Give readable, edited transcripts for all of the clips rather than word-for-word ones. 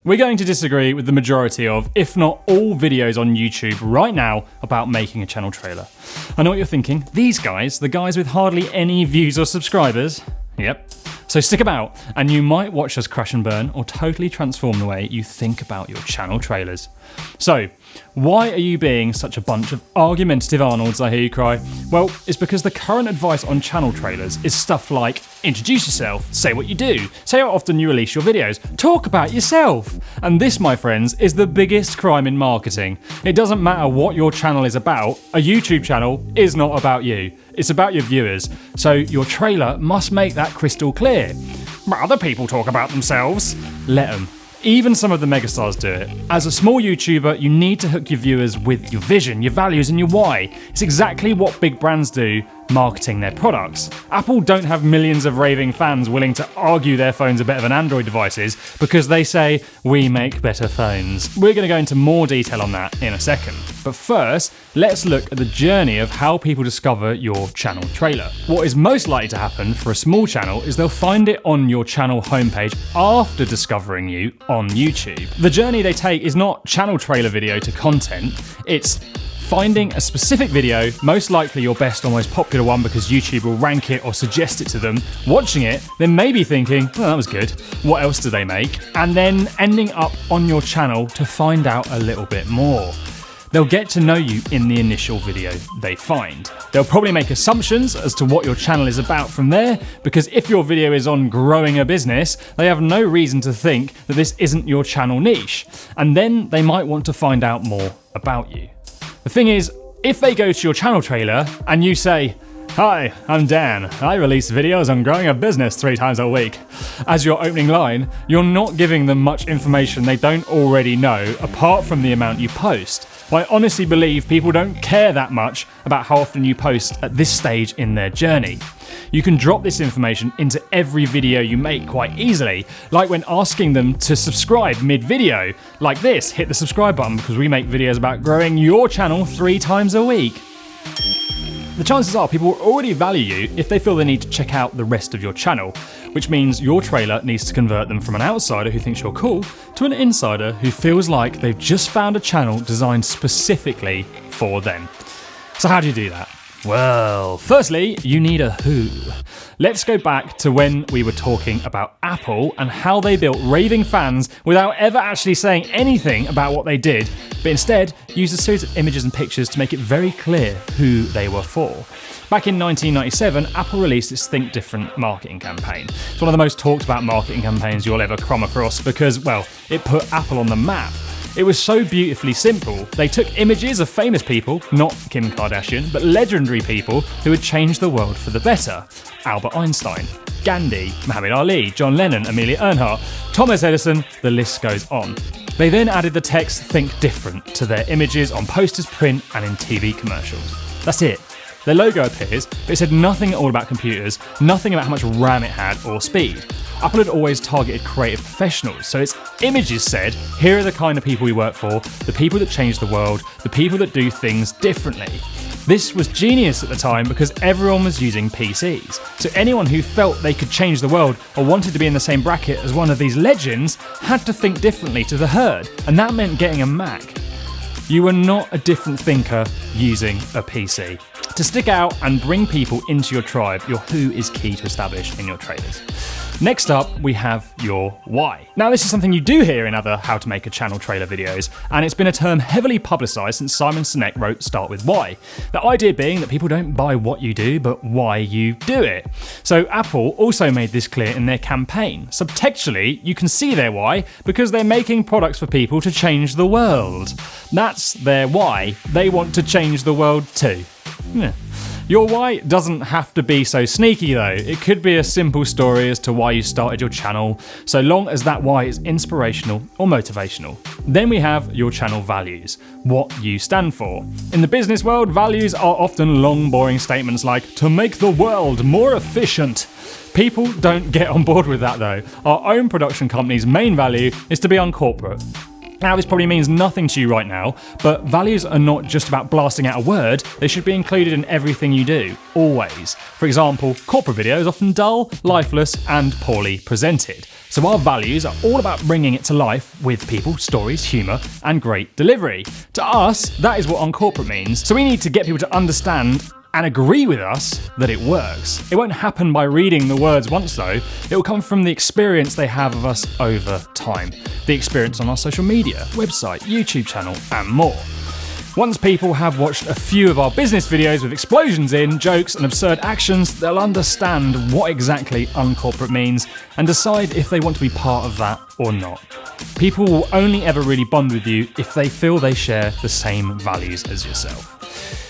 We're going to disagree with the majority of, if not all, videos on YouTube right now about making a channel trailer. I know what you're thinking. These guys, the guys with hardly any views or subscribers? Yep. So stick about, and you might watch us crash and burn or totally transform the way you think about your channel trailers. So, why are you being such a bunch of argumentative Arnolds, I hear you cry? Well, it's because the current advice on channel trailers is stuff like introduce yourself, say what you do, say how often you release your videos, talk about yourself. And this, my friends, is the biggest crime in marketing. It doesn't matter what your channel is about, a YouTube channel is not about you. It's about your viewers. So your trailer must make that crystal clear. But other people talk about themselves. Let them. Even some of the megastars do it. As a small YouTuber, you need to hook your viewers with your vision, your values, and your why. It's exactly what big brands do, marketing their products. Apple don't have millions of raving fans willing to argue their phones are better than Android devices because they say, we make better phones. We're going to go into more detail on that in a second. But first, let's look at the journey of how people discover your channel trailer. What is most likely to happen for a small channel is they'll find it on your channel homepage after discovering you on YouTube. The journey they take is not channel trailer video to content, it's finding a specific video, most likely your best or most popular one because YouTube will rank it or suggest it to them, watching it, then maybe thinking, well, that was good, what else do they make? And then ending up on your channel to find out a little bit more. They'll get to know you in the initial video they find. They'll probably make assumptions as to what your channel is about from there, because if your video is on growing a business, they have no reason to think that this isn't your channel niche. And then they might want to find out more about you. The thing is, if they go to your channel trailer and you say, "Hi, I'm Dan. I release videos on growing a business 3 times a week," as your opening line, you're not giving them much information they don't already know apart from the amount you post. I honestly believe people don't care that much about how often you post at this stage in their journey. You can drop this information into every video you make quite easily, like when asking them to subscribe mid-video. Like this, hit the subscribe button because we make videos about growing your channel 3 times a week. The chances are people will already value you if they feel they need to check out the rest of your channel, which means your trailer needs to convert them from an outsider who thinks you're cool to an insider who feels like they've just found a channel designed specifically for them. So how do you do that? Well, firstly, you need a who. Let's go back to when we were talking about Apple and how they built raving fans without ever actually saying anything about what they did, but instead used a series of images and pictures to make it very clear who they were for. Back in 1997, Apple released its Think Different marketing campaign. It's one of the most talked about marketing campaigns you'll ever come across because, well, it put Apple on the map. It was so beautifully simple. They took images of famous people, not Kim Kardashian, but legendary people who had changed the world for the better. Albert Einstein, Gandhi, Muhammad Ali, John Lennon, Amelia Earhart, Thomas Edison, the list goes on. They then added the text "Think Different" to their images on posters, print, and in TV commercials. That's it. Their logo appears, but it said nothing at all about computers, nothing about how much RAM it had or speed. Apple had always targeted creative professionals, so its images said, here are the kind of people we work for, the people that change the world, the people that do things differently. This was genius at the time because everyone was using PCs, so anyone who felt they could change the world or wanted to be in the same bracket as one of these legends had to think differently to the herd, and that meant getting a Mac. You were not a different thinker using a PC. To stick out and bring people into your tribe, your who is key to establish in your trailers. Next up, we have your why. Now, this is something you do hear in other how to make a channel trailer videos, and it's been a term heavily publicised since Simon Sinek wrote Start With Why. The idea being that people don't buy what you do, but why you do it. So Apple also made this clear in their campaign. Subtextually, you can see their why because they're making products for people to change the world. That's their why. They want to change the world too. Yeah. Your why doesn't have to be so sneaky though. It could be a simple story as to why you started your channel, so long as that why is inspirational or motivational. Then we have your channel values, what you stand for. In the business world, values are often long, boring statements like, to make the world more efficient. People don't get on board with that though. Our own production company's main value is to be uncorporate. Now, this probably means nothing to you right now, but values are not just about blasting out a word, they should be included in everything you do, always. For example, corporate video is often dull, lifeless, and poorly presented. So our values are all about bringing it to life with people, stories, humour, and great delivery. To us, that is what on corporate means, so we need to get people to understand and agree with us that it works. It won't happen by reading the words once though, it will come from the experience they have of us over time. The experience on our social media, website, YouTube channel, and more. Once people have watched a few of our business videos with explosions in, jokes, and absurd actions, they'll understand what exactly uncorporate means and decide if they want to be part of that or not. People will only ever really bond with you if they feel they share the same values as yourself.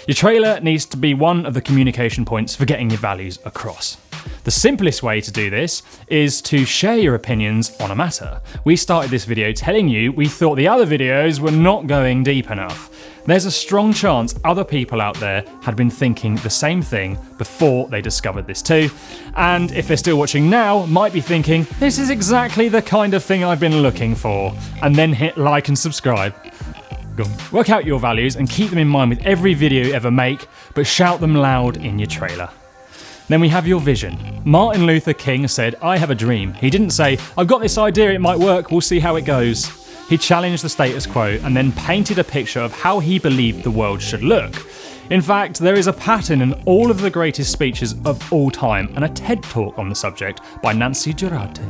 Your trailer needs to be one of the communication points for getting your values across. The simplest way to do this is to share your opinions on a matter. We started this video telling you we thought the other videos were not going deep enough. There's a strong chance other people out there had been thinking the same thing before they discovered this too, and if they're still watching now, might be thinking, this is exactly the kind of thing I've been looking for, and then hit like and subscribe. Work out your values and keep them in mind with every video you ever make, but shout them loud in your trailer. Then we have your vision. Martin Luther King said, "I have a dream." He didn't say, "I've got this idea, it might work, we'll see how it goes." He challenged the status quo and then painted a picture of how he believed the world should look. In fact, there is a pattern in all of the greatest speeches of all time and a TED talk on the subject by Nancy Girarte.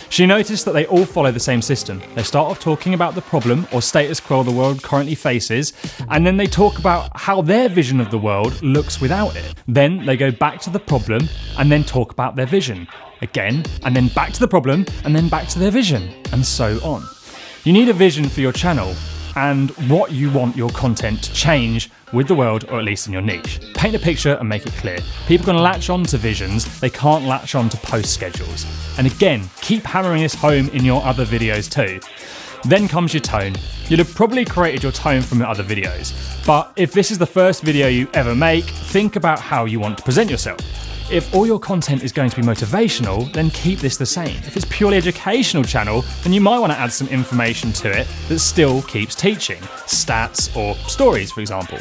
She noticed that they all follow the same system. They start off talking about the problem or status quo the world currently faces, and then they talk about how their vision of the world looks without it. Then they go back to the problem and then talk about their vision. Again, and then back to the problem and then back to their vision, and so on. You need a vision for your channel and what you want your content to change with the world, or at least in your niche. Paint a picture and make it clear. People can latch on to visions, they can't latch on to post schedules. And again, keep hammering this home in your other videos too. Then comes your tone. You'd have probably created your tone from your other videos, but if this is the first video you ever make, think about how you want to present yourself. If all your content is going to be motivational, then keep this the same. If it's purely educational channel, then you might want to add some information to it that still keeps teaching, stats or stories, for example.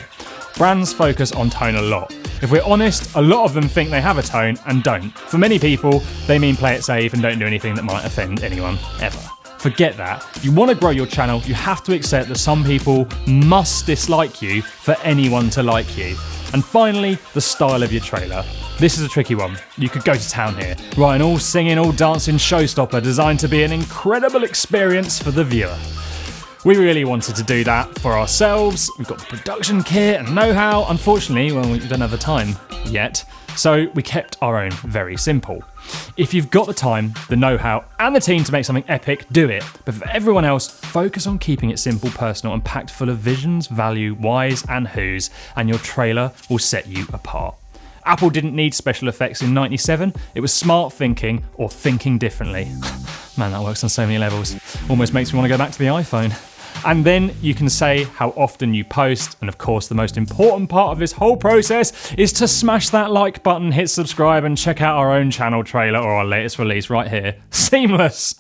Brands focus on tone a lot. If we're honest, a lot of them think they have a tone and don't. For many people, they mean play it safe and don't do anything that might offend anyone, ever. Forget that. If you want to grow your channel, you have to accept that some people must dislike you for anyone to like you. And finally, the style of your trailer. This is a tricky one. You could go to town here, write an all singing, all dancing showstopper designed to be an incredible experience for the viewer. We really wanted to do that for ourselves. We've got the production kit and know-how. Unfortunately, well, we don't have the time yet. So we kept our own very simple. If you've got the time, the know-how, and the team to make something epic, do it. But for everyone else, focus on keeping it simple, personal, and packed full of visions, value, whys, and whos, and your trailer will set you apart. Apple didn't need special effects in '97. It was smart thinking or thinking differently. Man, that works on so many levels. Almost makes me want to go back to the iPhone. And then you can say how often you post, and of course the most important part of this whole process is to smash that like button, hit subscribe, and check out our own channel trailer or our latest release right here. Seamless!